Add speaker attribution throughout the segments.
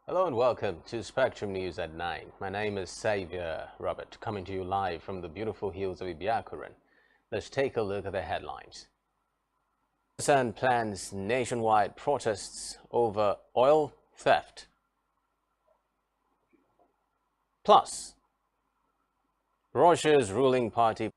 Speaker 1: Hello and welcome to Spectrum News at 9. My name is Xavier Robert, coming to you live from the beautiful hills of Ibiakuran. Let's take a look at the headlines. Sun plans nationwide protests over oil theft. Plus, Russia's ruling party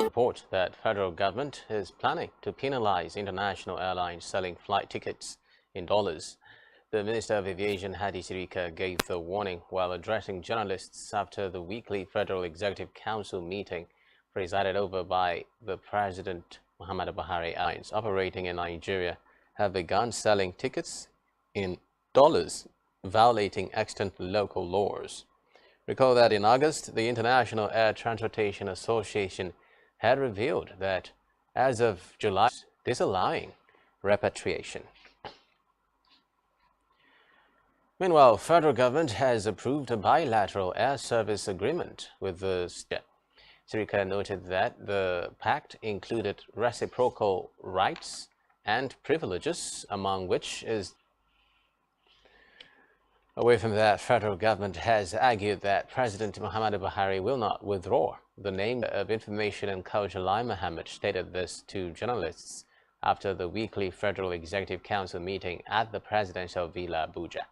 Speaker 1: report that federal government is planning to penalize international airlines selling flight tickets in dollars. The Minister of Aviation Hadi Sirika gave the warning while addressing journalists after the weekly Federal Executive Council meeting presided over by the President Muhammadu Buhari. Airlines operating in Nigeria have begun selling tickets in dollars, violating extant local laws. Recall that in August, the International Air Transportation Association had revealed that as of July, disallowing repatriation. Meanwhile, federal government has approved a bilateral air service agreement with the state. Sirika noted that the pact included reciprocal rights and privileges, among which is. Away from that, federal government has argued that President Muhammadu Buhari will not withdraw the name of Information and Culture Lai Mohammed stated this to journalists after the weekly Federal Executive Council meeting at the Presidential Villa, Abuja.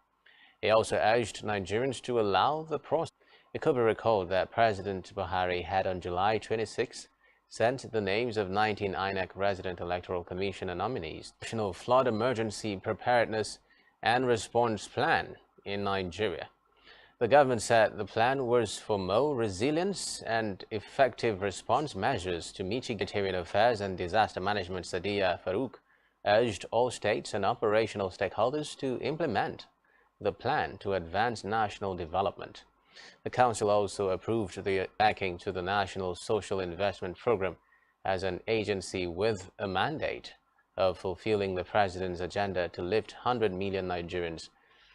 Speaker 1: He also urged Nigerians to allow the process. It could be recalled that President Buhari had on July 26 sent the names of 19 INEC resident electoral commissioner nominees. National Flood Emergency Preparedness and Response Plan in Nigeria. The government said the plan was for more resilience and effective response measures to mitigate. Humanitarian Affairs and Disaster Management Sadiya Farouk urged all states and operational stakeholders to implement the plan to advance national development. The council also approved the backing to the National Social Investment Program as an agency with a mandate of fulfilling the president's agenda to lift 100 million Nigerians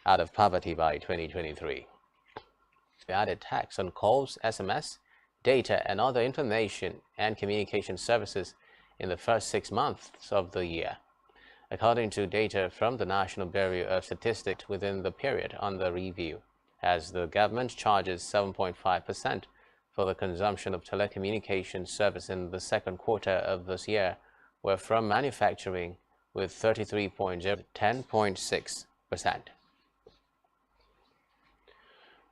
Speaker 1: out of poverty by 2023. The added tax on calls, SMS, data, and other information and communication services in the first 6 months of the year. According to data from the National Bureau of Statistics within the period under review, as the government charges 7.5% for the consumption of telecommunication service in the second quarter of this year, were from manufacturing with 10.6%.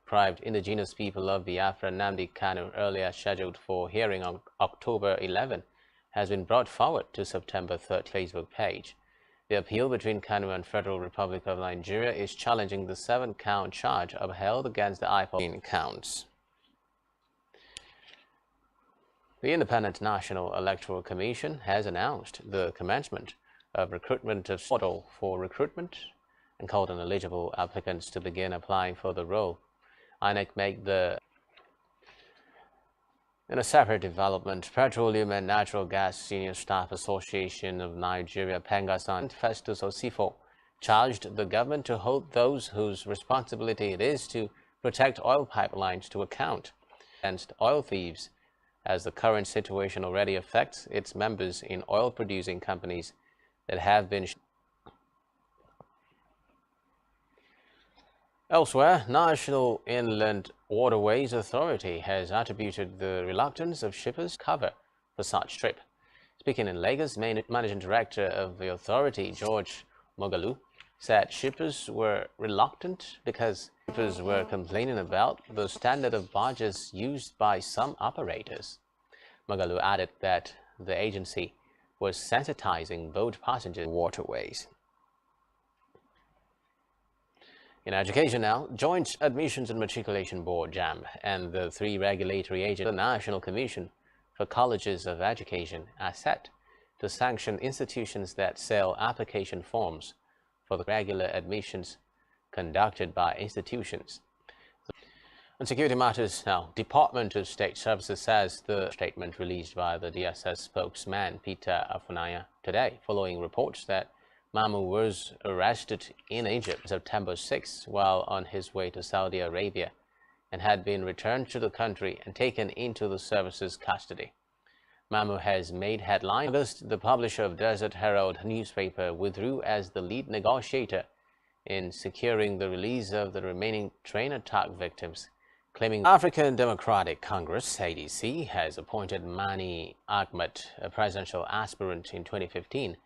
Speaker 1: Deprived indigenous people of Biafra Nnamdi Kanu, earlier scheduled for hearing on October 11, has been brought forward to September 3rd Facebook page. The appeal between Kanu and Federal Republic of Nigeria is challenging the 7-count charge upheld against the IPOB counts. The Independent National Electoral Commission has announced the commencement of recruitment of portal for recruitment and called on eligible applicants to begin applying for the role. INEC made in a separate development, Petroleum and Natural Gas Senior Staff Association of Nigeria, Pengasan Festus Osifo, charged the government to hold those whose responsibility it is to protect oil pipelines to account against oil thieves, as the current situation already affects its members in oil-producing companies that have been. Elsewhere, National Inland Waterways Authority has attributed the reluctance of shippers cover for such trip. Speaking in Lagos, Managing Director of the authority, George Mogalu, said shippers were reluctant because shippers were complaining about the standard of barges used by some operators. Mogalu added that the agency was sensitizing boat passengers to waterways. In education now, Joint Admissions and Matriculation Board, JAMB, and the 3 regulatory agencies, the National Commission for colleges of education are set to sanction institutions that sell application forms for the regular admissions conducted by institutions. On security matters now, Department of State Services says the statement released by the DSS spokesman Peter Afunaya today, following reports that Mamu was arrested in Egypt September 6 while on his way to Saudi Arabia and had been returned to the country and taken into the service's custody. Mamu has made headlines. In August, the publisher of Desert Herald newspaper withdrew as the lead negotiator in securing the release of the remaining train attack victims, claiming the African Democratic Congress (ADC) has appointed Mani Ahmed, a presidential aspirant in 2015,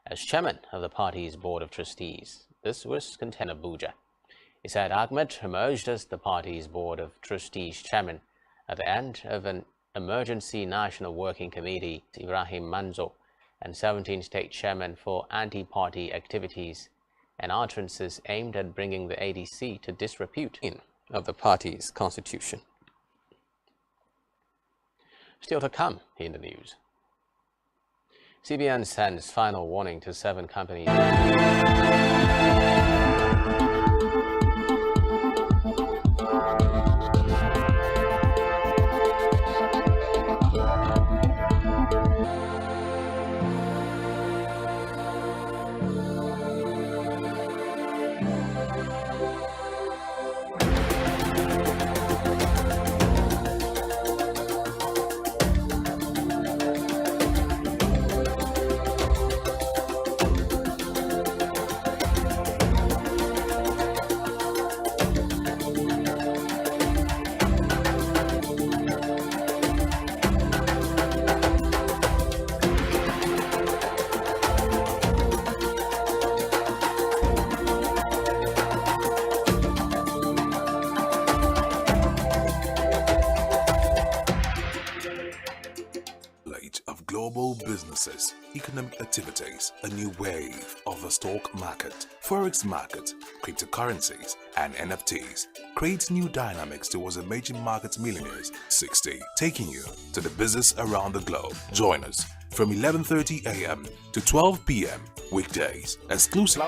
Speaker 1: as chairman of the party's board of trustees. This was contained in Abuja. He said Ahmed emerged as the party's board of trustees chairman at the end of an emergency national working committee, Ibrahim Manzo, and 17 state chairmen for anti-party activities and utterances aimed at bringing the ADC to disrepute of the party's constitution. Still to come in the news. CBN sends final warning to 7 companies.
Speaker 2: Of global businesses, economic activities, a new wave of the stock market, forex market, cryptocurrencies, and NFTs create new dynamics towards emerging market millionaires 60, taking you to the business around the globe. Join us from 11:30 a.m. to 12 p.m. weekdays, exclusive.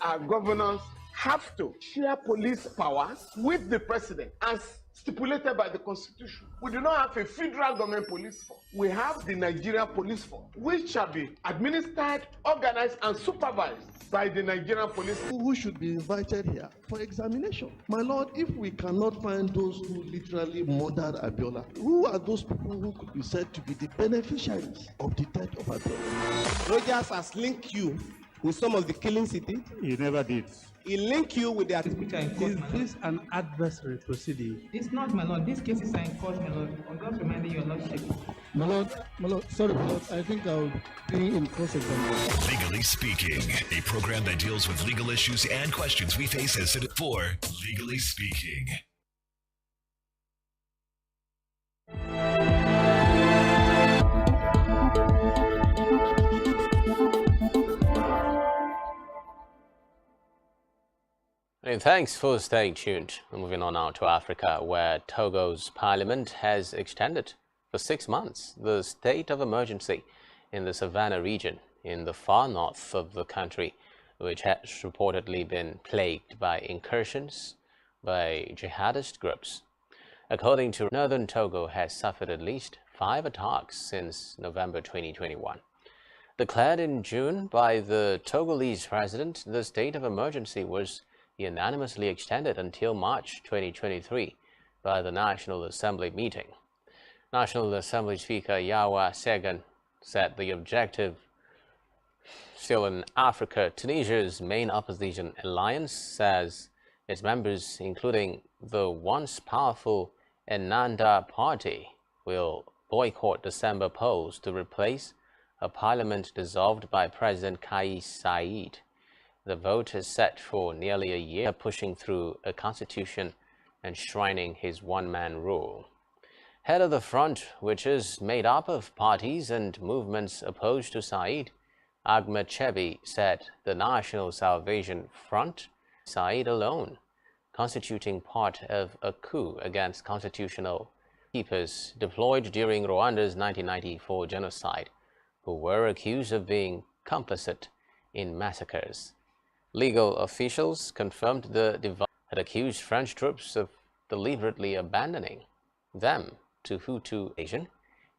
Speaker 3: Our governors have to share police power with the president as stipulated by the Constitution. We do not have a federal government police force. We have the Nigerian Police Force, which shall be administered, organized, and supervised by the Nigerian Police Force.
Speaker 4: Who should be invited here for examination? My Lord, if we cannot find those who literally murdered Abiola, who are those people who could be said to be the beneficiaries of the death of Abiola?
Speaker 5: Rogers has linked you with some of the killings he did.
Speaker 6: He never did.
Speaker 5: He linked you with the
Speaker 6: Is this an adversary proceeding?
Speaker 7: It's not, my lord. This case is in court, my lord. I'm just reminding your lordship.
Speaker 4: My Lord, sorry, my Lord, I think I'll be in cross-examination.
Speaker 8: Legally Speaking, a program that deals with legal issues and questions we face as citizens. For Legally Speaking.
Speaker 1: And thanks for staying tuned. Moving on now to Africa, where Togo's parliament has extended for 6 months the state of emergency in the Savannah region in the far north of the country, which has reportedly been plagued by incursions by jihadist groups. According to Northern Togo has suffered at least 5 attacks since November 2021. Declared in June by the Togolese president, the state of emergency was unanimously extended until March 2023 by the National Assembly meeting. National Assembly Speaker Yawa Segan said the objective still in Africa. Tunisia's main opposition alliance says its members, including the once powerful Ennahda party, will boycott December polls to replace a parliament dissolved by President Kais Saied. The vote is set for nearly a year, pushing through a constitution enshrining his one-man rule. Head of the front, which is made up of parties and movements opposed to Said, Ahmed Chebi, said the National Salvation Front, Said alone, constituting part of a coup against constitutional peacekeepers deployed during Rwanda's 1994 genocide, who were accused of being complicit in massacres. Legal officials confirmed the device had accused French troops of deliberately abandoning them to Hutu Asian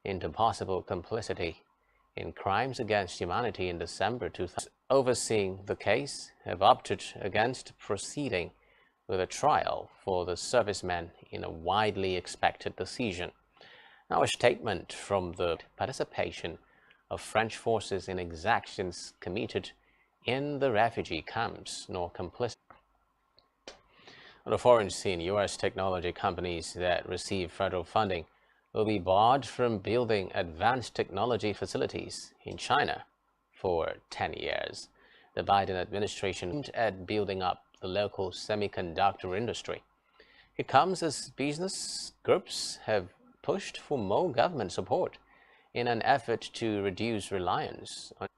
Speaker 1: into possible complicity in crimes against humanity in December 2000. Overseeing the case have opted against proceeding with a trial for the servicemen in a widely expected decision. Now, a statement from the participation of French forces in exactions committed in the refugee camps nor complicit. On the foreign scene, U.S. technology companies that receive federal funding will be barred from building advanced technology facilities in China for 10 years. The Biden administration aimed at building up the local semiconductor industry. It comes as business groups have pushed for more government support in an effort to reduce reliance on.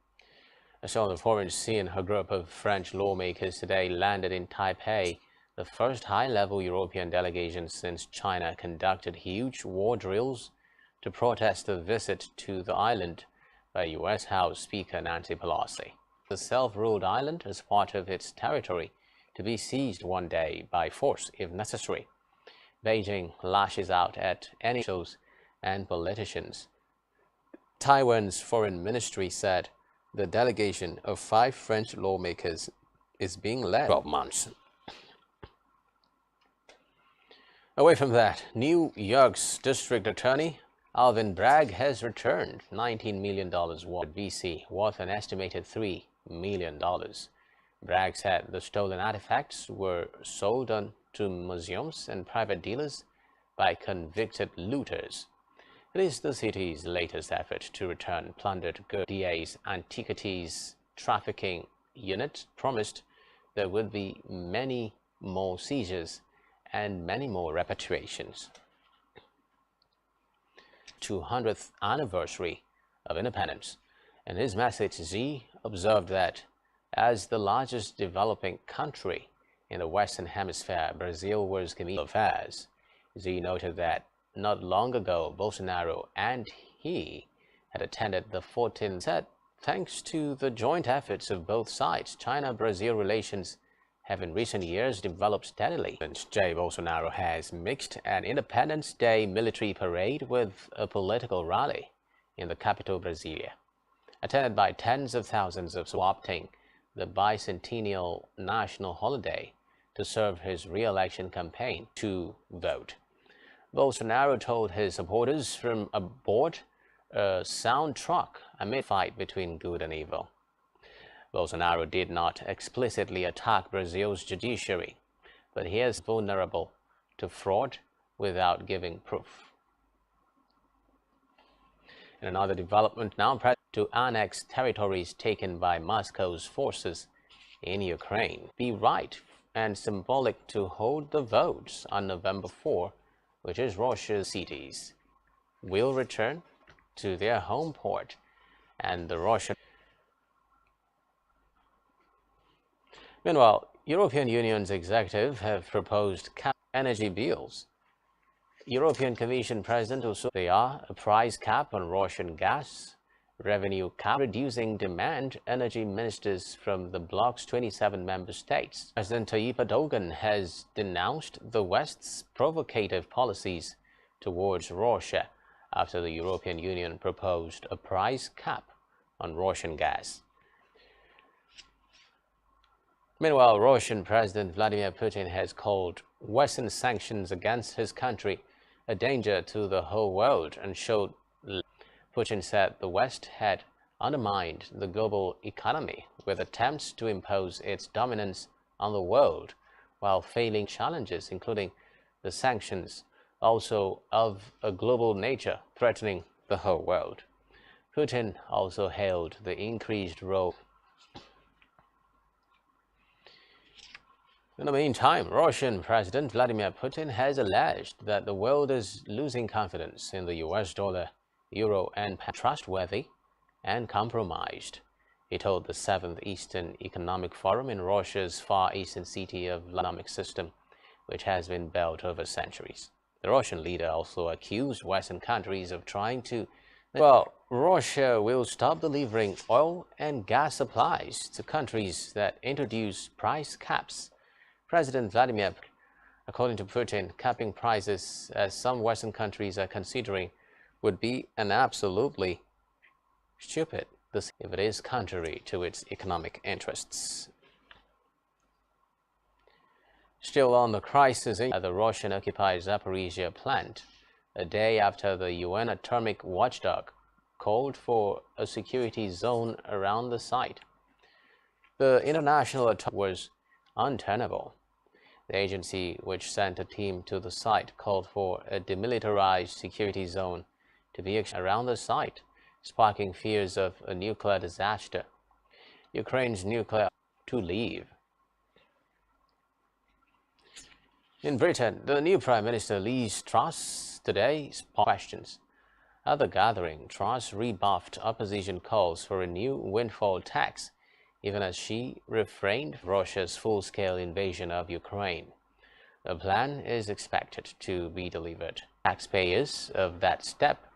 Speaker 1: On the foreign scene, a group of French lawmakers today landed in Taipei, the first high-level European delegation since China conducted huge war drills to protest the visit to the island by U.S. House Speaker Nancy Pelosi. The self-ruled island is part of its territory to be seized one day by force if necessary. Beijing lashes out at any officials and politicians. Taiwan's foreign ministry said the delegation of 5 French lawmakers is being led 12 months. Away from that, New York's District Attorney Alvin Bragg has returned $19 million worth at BC, worth an estimated $3 million. Bragg said the stolen artifacts were sold on to museums and private dealers by convicted looters. It is the city's latest effort to return plundered goods. DA's Antiquities Trafficking Unit promised there would be many more seizures and many more repatriations. 200th anniversary of independence. In his message, Xi observed that as the largest developing country in the Western Hemisphere, Brazil was committed to affairs. Xi noted that not long ago, Bolsonaro and he had attended the 14th. Said, thanks to the joint efforts of both sides, China-Brazil relations have in recent years developed steadily. Jair Bolsonaro has mixed an Independence Day military parade with a political rally in the capital, Brasilia, attended by tens of thousands of opting the bicentennial national holiday to serve his re-election campaign to vote. Bolsonaro told his supporters from aboard a sound truck amid a fight between good and evil. Bolsonaro did not explicitly attack Brazil's judiciary, but he is vulnerable to fraud without giving proof. In another development now, to annex territories taken by Moscow's forces in Ukraine. Be right and symbolic to hold the votes on November 4, which is Russia's cities, will return to their home port, and the Russian. Meanwhile, European Union's executive have proposed energy bills. European Commission President also they are a price cap on Russian gas, revenue cap, reducing demand. Energy ministers from the bloc's 27 member states. President Tayyip Erdogan has denounced the West's provocative policies towards Russia after the European Union proposed a price cap on Russian gas. Meanwhile, Russian President Vladimir Putin has called Western sanctions against his country a danger to the whole world and showed. Putin said the West had undermined the global economy with attempts to impose its dominance on the world while failing challenges, including the sanctions, also of a global nature threatening the whole world. Putin also hailed the increased role. In the meantime, Russian President Vladimir Putin has alleged that the world is losing confidence in the US dollar, euro, and trustworthy and compromised. He told the 7th Eastern Economic Forum in Russia's far eastern city of economic system, which has been built over centuries. The Russian leader also accused Western countries of trying to, well, Russia will stop delivering oil and gas supplies to countries that introduce price caps. President Vladimir Putin, according to Putin, capping prices, as some Western countries are considering, would be an absolutely stupid if it is contrary to its economic interests. Still on the crisis at the Russian-occupied Zaporizhia plant, a day after the UN atomic watchdog called for a security zone around the site. The international attack was untenable. The agency, which sent a team to the site, called for a demilitarized security zone to be around the site, sparking fears of a nuclear disaster. Ukraine's nuclear to leave. In Britain, the new Prime Minister Liz Truss today sparked questions. At the gathering, Truss rebuffed opposition calls for a new windfall tax, even as she refrained from Russia's full-scale invasion of Ukraine. The plan is expected to be delivered. Taxpayers of that step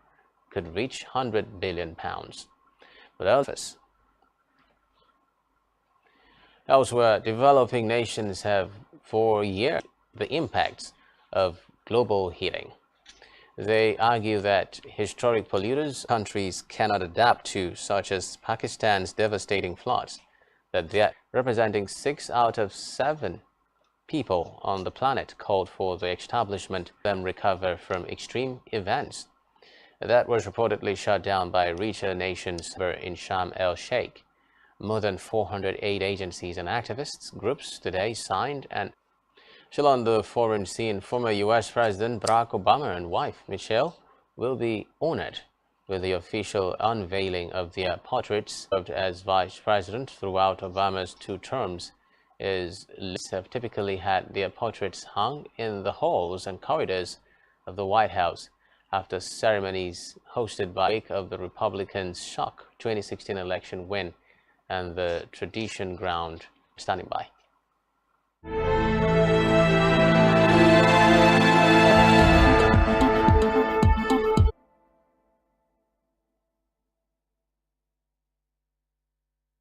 Speaker 1: could reach £100 billion. But elsewhere, developing nations have for years the impacts of global heating. They argue that historic polluters countries cannot adapt to, such as Pakistan's devastating floods, that they are representing 6 out of 7 people on the planet called for the establishment of them recover from extreme events. That was reportedly shut down by richer nations in Sharm el-Sheikh. More than 408 agencies and activists groups today signed an. Still on the foreign scene, former U.S. President Barack Obama and wife Michelle will be honored with the official unveiling of their portraits. Served as vice president throughout Obama's 2 terms, have typically had their portraits hung in the halls and corridors of the White House after ceremonies hosted by the wake of the Republicans' shock 2016 election win and the tradition ground standing by.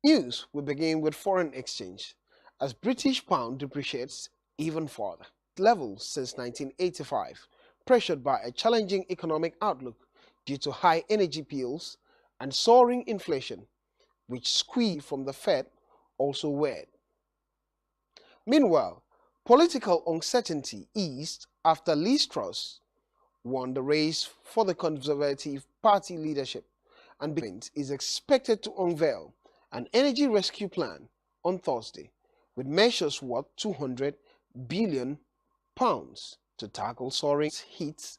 Speaker 9: News will begin with foreign exchange as British pound depreciates even further. Levels since 1985, pressured by a challenging economic outlook due to high energy bills and soaring inflation, which squeezed from the Fed also weighed. Meanwhile, political uncertainty eased after Liz Truss won the race for the Conservative Party leadership, and is expected to unveil an energy rescue plan on Thursday, with measures worth £200 billion to tackle soaring heats.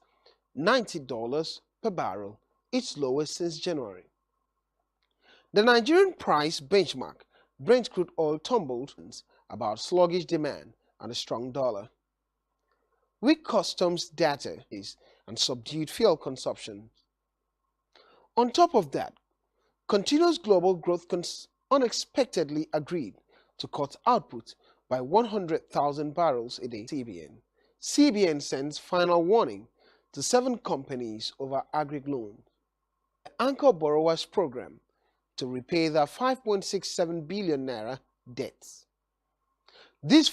Speaker 9: $90 per barrel, its lowest since January. The Nigerian price benchmark, Brent crude oil, tumbled about sluggish demand and a strong dollar. Weak customs data and subdued fuel consumption. On top of that, continuous global growth unexpectedly agreed to cut output by 100,000 barrels a day. CBN sends final warning to 7 companies over agri loans. The Anchor Borrowers Program to repay their 5.67 billion naira debts. The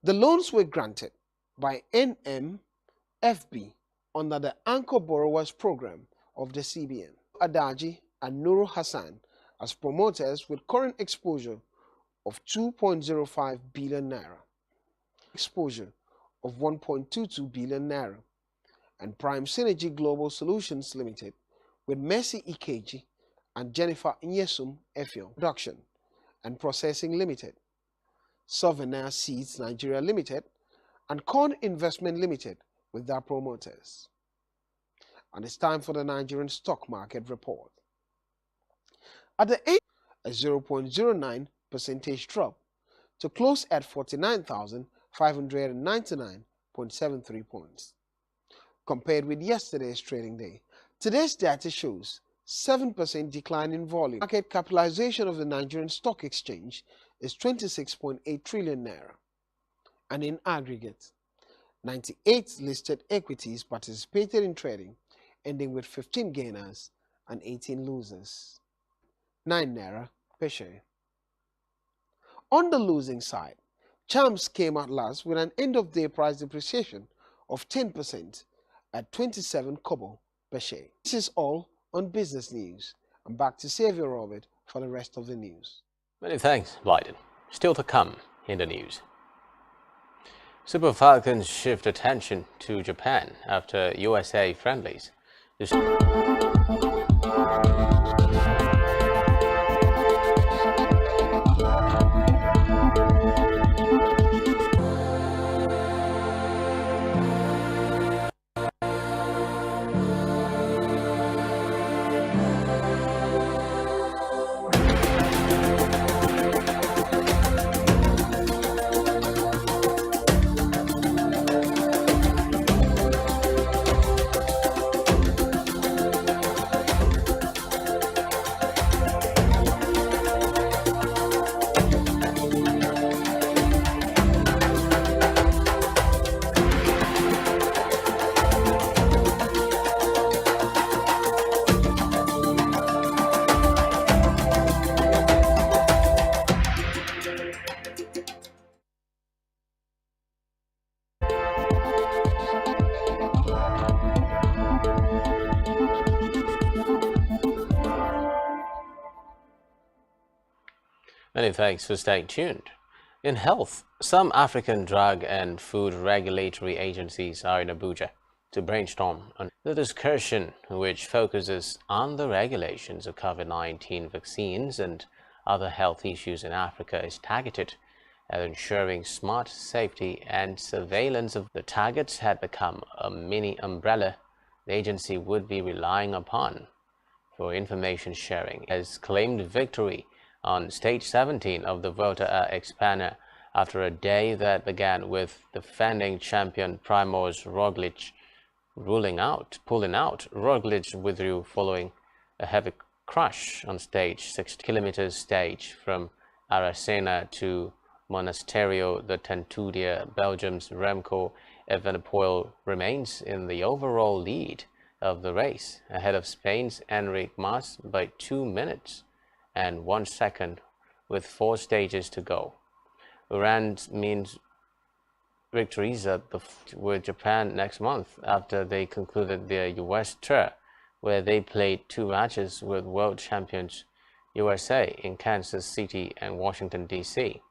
Speaker 9: loans were granted by NMFB under the Anchor Borrowers Program of the CBN. Adaji and Nuru Hassan as promoters with current exposure of 2.05 billion naira, exposure of 1.22 billion naira, and Prime Synergy Global Solutions Limited with Mercy Ikeji and Jennifer Nyesum Effiong Production and Processing Limited, Souvenir Seeds Nigeria Limited, and Corn Investment Limited with their promoters. And it's time for the Nigerian stock market report. At the end, a 0.09 percentage drop to close at 49,599.73 points. Compared with yesterday's trading day, today's data shows 7% decline in volume. Market capitalization of the Nigerian Stock Exchange is 26.8 trillion naira. And in aggregate, 98 listed equities participated in trading, ending with 15 gainers and 18 losers. 9 naira per share. On the losing side, Champs came out last with an end-of-day price depreciation of 10% at 27 kobo per share. This is all on business news. And back to Xavier Robert for the rest of the news.
Speaker 1: Many thanks, Blyden. Still to come in the news. Super Falcons shift attention to Japan after USA friendlies. Many thanks for staying tuned. In health, some African drug and food regulatory agencies are in Abuja to brainstorm on the discussion, which focuses on the regulations of COVID-19 vaccines and other health issues in Africa, is targeted at ensuring smart safety and surveillance of the targets had become a mini umbrella the agency would be relying upon for information sharing, has claimed victory on stage 17 of the Volta Expander after a day that began with defending champion Primož Roglič pulling out. Roglič withdrew following a heavy crash on stage 60 kilometers stage from Aracena to Monasterio de Tentudia. Belgium's Remco Evenepoel remains in the overall lead of the race, ahead of Spain's Enric Mas by 2 minutes and 1 second with 4 stages to go. Iran means victories with Japan next month after they concluded their US tour, where they played 2 matches with world champions USA in Kansas City and Washington, D.C.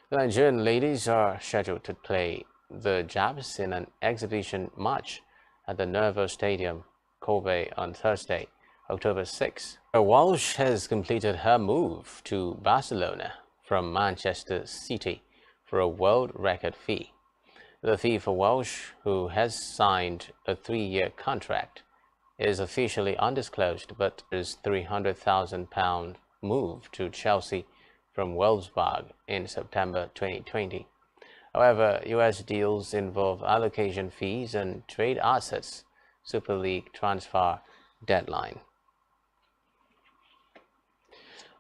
Speaker 1: The Nigerian ladies are scheduled to play the Japs in an exhibition match at the Nervo Stadium, Kobe, on Thursday, October 6. Walsh has completed her move to Barcelona from Manchester City for a world record fee. The fee for Walsh, who has signed a 3-year contract, is officially undisclosed, but is £300,000 move to Chelsea from Wolfsburg in September 2020. However, US deals involve allocation fees and trade assets. Super League transfer deadline.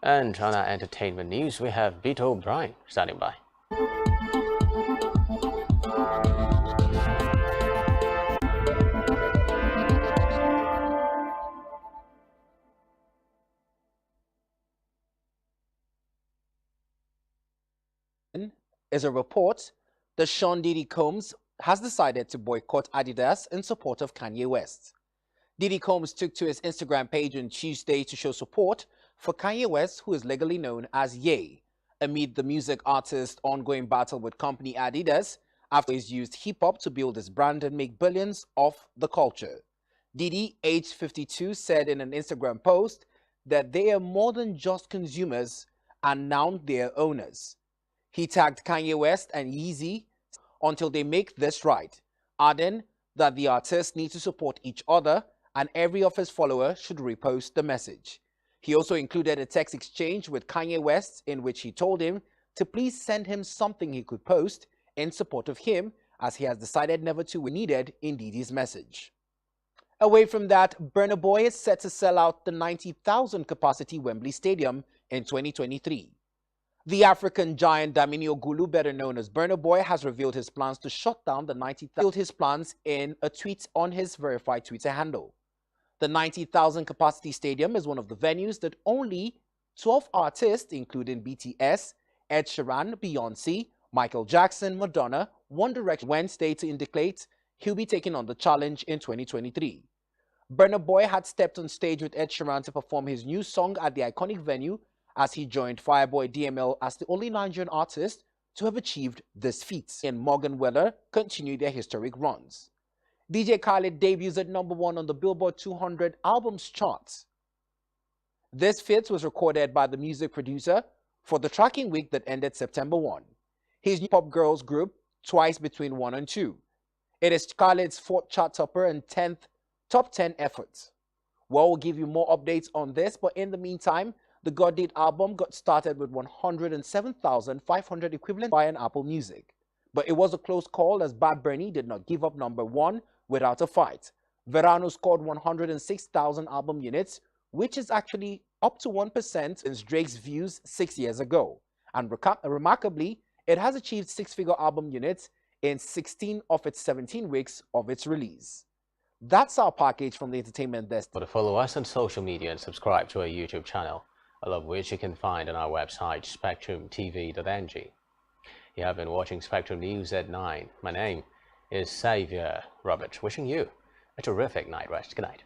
Speaker 1: And on our entertainment news, we have Beto O'Brien standing by.
Speaker 10: Is a report that Sean Diddy Combs has decided to boycott Adidas in support of Kanye West. Diddy Combs took to his Instagram page on Tuesday to show support for Kanye West, who is legally known as Ye, amid the music artist's ongoing battle with company Adidas after he's used hip-hop to build his brand and make billions off the culture. Diddy, aged 52, said in an Instagram post that they are more than just consumers and now they're owners. He tagged Kanye West and Yeezy until they make this right, adding that the artists need to support each other and every of his followers should repost the message. He also included a text exchange with Kanye West in which he told him to please send him something he could post in support of him, as he has decided never to be needed in Diddy's message. Away from that, Burna Boy is set to sell out the 90,000 capacity Wembley Stadium in 2023. The African giant Damini Ogulu, better known as Burna Boy, has revealed his plans to shut down the 90,000 plans in a tweet on his verified Twitter handle. The 90,000 capacity stadium is one of the venues that only 12 artists, including BTS, Ed Sheeran, Beyonce, Michael Jackson, Madonna, One Direction, Wednesday to indicate he'll be taking on the challenge in 2023. Burna Boy had stepped on stage with Ed Sheeran to perform his new song at the iconic venue as he joined Fireboy DML as the only Nigerian artist to have achieved this feat. And Morgan Weller continued their historic runs. DJ Khaled debuts at #1 on the Billboard 200 albums charts. This feat was recorded by the music producer for the tracking week that ended September 1. His new pop girls group twice between 1 and 2. It is Khaled's 4th chart topper and 10th top 10 effort. Well, we'll give you more updates on this, but in the meantime, the God Did album got started with 107,500 equivalent by an Apple Music. But it was a close call as Bad Bunny did not give up #1 without a fight. Verano scored 106,000 album units, which is actually up to 1% since Drake's views 6 years ago. And remarkably, it has achieved 6-figure album units in 16 of its 17 weeks of its release. That's our package from the entertainment desk.
Speaker 1: To follow us on social media and subscribe to our YouTube channel, all of which you can find on our website, spectrumtv.ng. You have been watching Spectrum News at 9. My name is Xavier Robert, wishing you a terrific night rest. Good night.